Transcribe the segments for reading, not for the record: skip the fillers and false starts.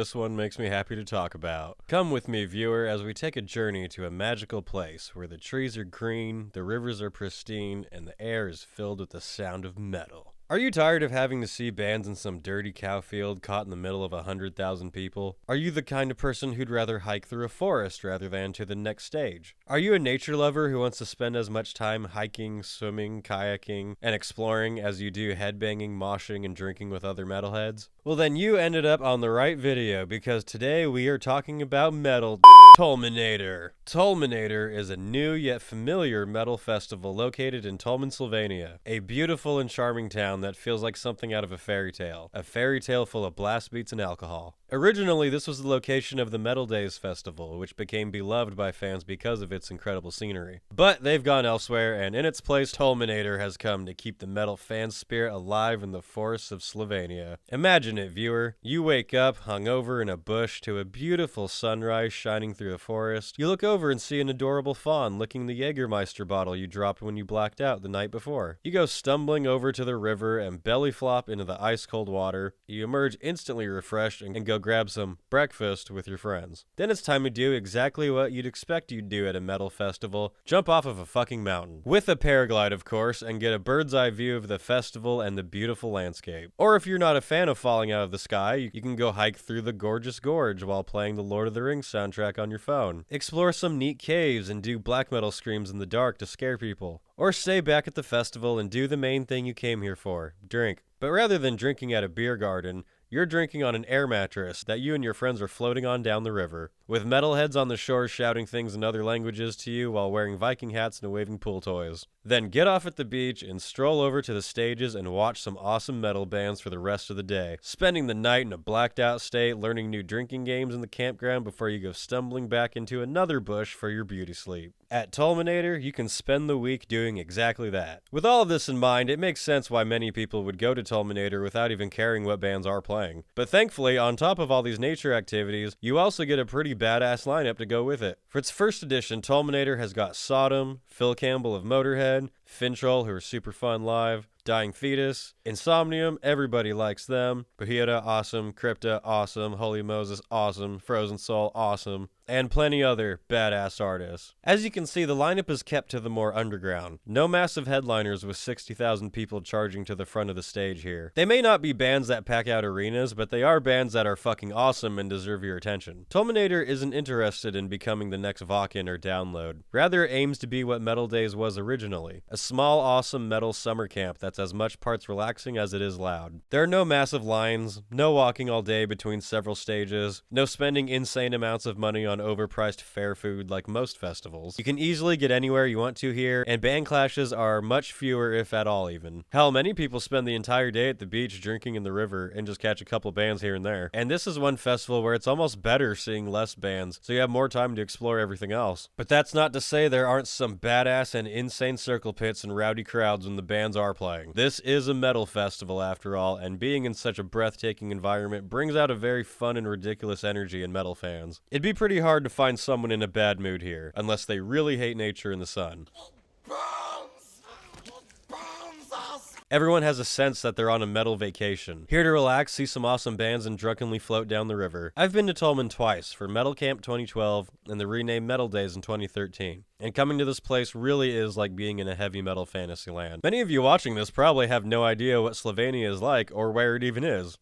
this one makes me happy to talk about. Come with me, viewer, as we take a journey to a magical place where the trees are green, the rivers are pristine, and the air is filled with the sound of metal. Are you tired of having to see bands in some dirty cow field caught in the middle of 100,000 people? Are you the kind of person who'd rather hike through a forest rather than to the next stage? Are you a nature lover who wants to spend as much time hiking, swimming, kayaking, and exploring as you do headbanging, moshing, and drinking with other metalheads? Well, then you ended up on the right video, because today we are talking about metal. Tolminator. Tolminator is a new yet familiar metal festival located in Tolmin, Slovenia, a beautiful and charming town that feels like something out of a fairy tale full of blast beats and alcohol. Originally, this was the location of the Metaldays festival, which became beloved by fans because of its incredible scenery. But they've gone elsewhere, and in its place, Tolminator has come to keep the metal fan spirit alive in the forests of Slovenia. Imagine it, viewer. You wake up hungover in a bush to a beautiful sunrise shining through the forest. You look over and see an adorable fawn licking the Jägermeister bottle you dropped when you blacked out the night before. You go stumbling over to the river and belly flop into the ice-cold water. You emerge instantly refreshed and go grab some breakfast with your friends. Then it's time to do exactly what you'd expect you'd do at a metal festival: jump off of a fucking mountain. With a paraglide, of course, and get a bird's eye view of the festival and the beautiful landscape. Or if you're not a fan of falling out of the sky, you can go hike through the gorgeous gorge while playing the Lord of the Rings soundtrack on your phone. Explore some neat caves and do black metal screams in the dark to scare people. Or stay back at the festival and do the main thing you came here for: drink. But rather than drinking at a beer garden, you're drinking on an air mattress that you and your friends are floating on down the river, with metalheads on the shore shouting things in other languages to you while wearing Viking hats and waving pool toys. Then get off at the beach and stroll over to the stages and watch some awesome metal bands for the rest of the day, spending the night in a blacked out state learning new drinking games in the campground before you go stumbling back into another bush for your beauty sleep. At Tolminator, you can spend the week doing exactly that. With all of this in mind, it makes sense why many people would go to Tolminator without even caring what bands are playing. But thankfully, on top of all these nature activities, you also get a pretty badass lineup to go with it. For its first edition, Tolminator has got Sodom, Phil Campbell of Motorhead, Fintroll, who are super fun live, Dying Fetus, Insomnium, everybody likes them, Bahia, awesome, Crypta, awesome, Holy Moses, awesome, Frozen Soul, awesome, and plenty other badass artists. As you can see, the lineup is kept to the more underground. No massive headliners with 60,000 people charging to the front of the stage here. They may not be bands that pack out arenas, but they are bands that are fucking awesome and deserve your attention. Tolminator isn't interested in becoming the next Vakken or Download. Rather, it aims to be what Metaldays was originally: a small, awesome metal summer camp that's as much parts relaxing as it is loud. There are no massive lines, no walking all day between several stages, no spending insane amounts of money on overpriced fair food like most festivals. You can easily get anywhere you want to here, and band clashes are much fewer, if at all even. Hell, many people spend the entire day at the beach drinking in the river and just catch a couple bands here and there. And this is one festival where it's almost better seeing less bands, so you have more time to explore everything else. But that's not to say there aren't some badass and insane circle pits and rowdy crowds when the bands are playing. This is a metal festival after all, and being in such a breathtaking environment brings out a very fun and ridiculous energy in metal fans. It'd be pretty hard to find someone in a bad mood here, unless they really hate nature and the sun. Everyone has a sense that they're on a metal vacation, here to relax, see some awesome bands, and drunkenly float down the river. I've been to Tolmin twice, for Metal Camp 2012 and the renamed Metaldays in 2013. And coming to this place really is like being in a heavy metal fantasy land. Many of you watching this probably have no idea what Slovenia is like or where it even is.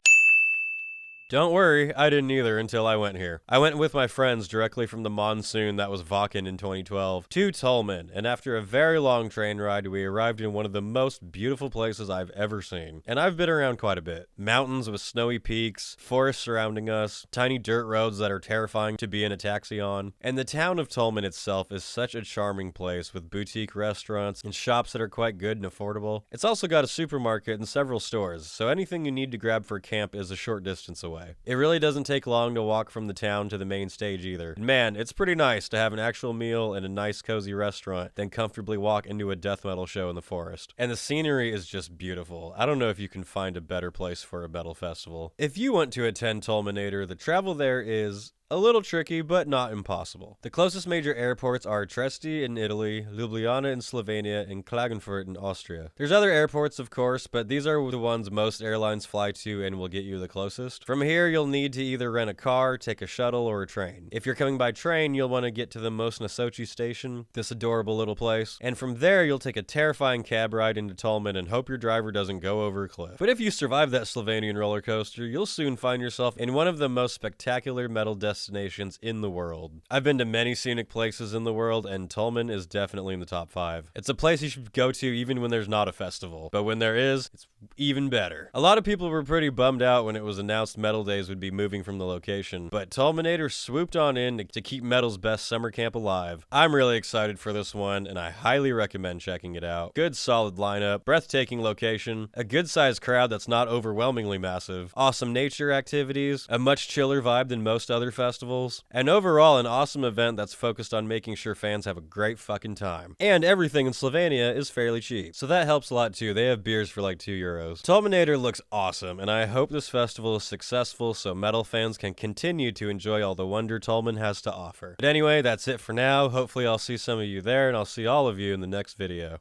Don't worry, I didn't either until I went here. I went with my friends directly from the monsoon that was Vakken in 2012 to Tolmin, and after a very long train ride, we arrived in one of the most beautiful places I've ever seen. And I've been around quite a bit. Mountains with snowy peaks, forests surrounding us, tiny dirt roads that are terrifying to be in a taxi on. And the town of Tolmin itself is such a charming place with boutique restaurants and shops that are quite good and affordable. It's also got a supermarket and several stores, so anything you need to grab for camp is a short distance away. It really doesn't take long to walk from the town to the main stage either. And man, it's pretty nice to have an actual meal in a nice cozy restaurant, then comfortably walk into a death metal show in the forest. And the scenery is just beautiful. I don't know if you can find a better place for a metal festival. If you want to attend Tolminator, the travel there is a little tricky, but not impossible. The closest major airports are Trieste in Italy, Ljubljana in Slovenia, and Klagenfurt in Austria. There's other airports, of course, but these are the ones most airlines fly to and will get you the closest. From here, you'll need to either rent a car, take a shuttle, or a train. If you're coming by train, you'll want to get to the Most Nasochi station, this adorable little place, and from there you'll take a terrifying cab ride into Tolmin and hope your driver doesn't go over a cliff. But if you survive that Slovenian roller coaster, you'll soon find yourself in one of the most spectacular metal destinations in the world. I've been to many scenic places in the world, and Tolmin is definitely in the top 5. It's a place you should go to even when there's not a festival, but when there is, it's even better. A lot of people were pretty bummed out when it was announced Metaldays would be moving from the location, but Tolminator swooped on in to keep metal's best summer camp alive. I'm really excited for this one, and I highly recommend checking it out. Good solid lineup, breathtaking location, a good sized crowd that's not overwhelmingly massive, awesome nature activities, a much chiller vibe than most other festivals, and overall an awesome event that's focused on making sure fans have a great fucking time. And everything in Slovenia is fairly cheap, so that helps a lot too. They have beers for like €2. Tolminator looks awesome, and I hope this festival is successful so metal fans can continue to enjoy all the wonder Tolmin has to offer. But anyway, that's it for now. Hopefully I'll see some of you there, and I'll see all of you in the next video.